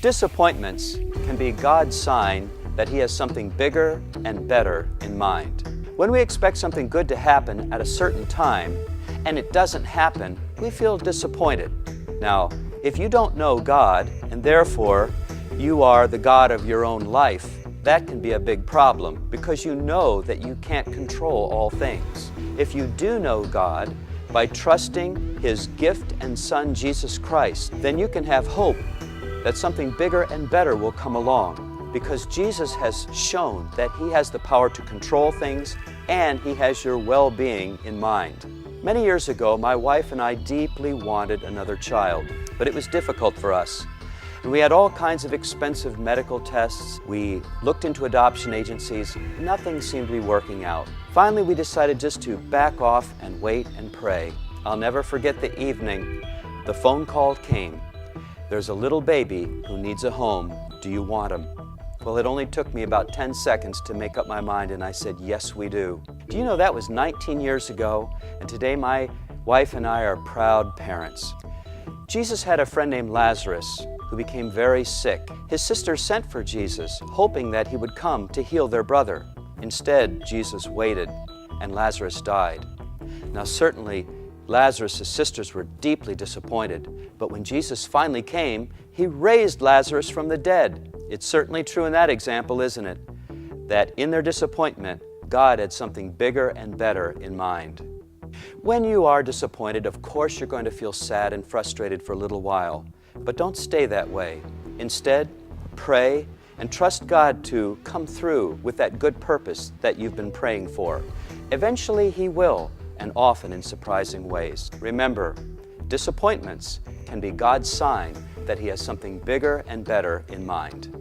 Disappointments can be God's sign that He has something bigger and better in mind. When we expect something good to happen at a certain time and it doesn't happen, we feel disappointed. Now, if you don't know God and therefore you are the God of your own life, that can be a big problem because you know that you can't control all things. If you do know God by trusting His gift and Son, Jesus Christ, then you can have hope that something bigger and better will come along, because Jesus has shown that He has the power to control things and He has your well-being in mind. Many years ago, my wife and I deeply wanted another child, but it was difficult for us. And we had all kinds of expensive medical tests. We looked into adoption agencies. Nothing seemed to be working out. Finally, we decided just to back off and wait and pray. I'll never forget the evening the phone call came. There's a little baby who needs a home. Do you want him? Well, it only took me about 10 seconds to make up my mind, and I said, yes, we do. Do you know that was 19 years ago, and today my wife and I are proud parents. Jesus had a friend named Lazarus who became very sick. His sisters sent for Jesus, hoping that He would come to heal their brother. Instead, Jesus waited, and Lazarus died. Now, certainly, Lazarus' sisters were deeply disappointed, but when Jesus finally came, He raised Lazarus from the dead. It's certainly true in that example, isn't it? That in their disappointment, God had something bigger and better in mind. When you are disappointed, of course you're going to feel sad and frustrated for a little while, but don't stay that way. Instead, pray and trust God to come through with that good purpose that you've been praying for. Eventually He will, and often in surprising ways. Remember, disappointments can be God's sign that He has something bigger and better in mind.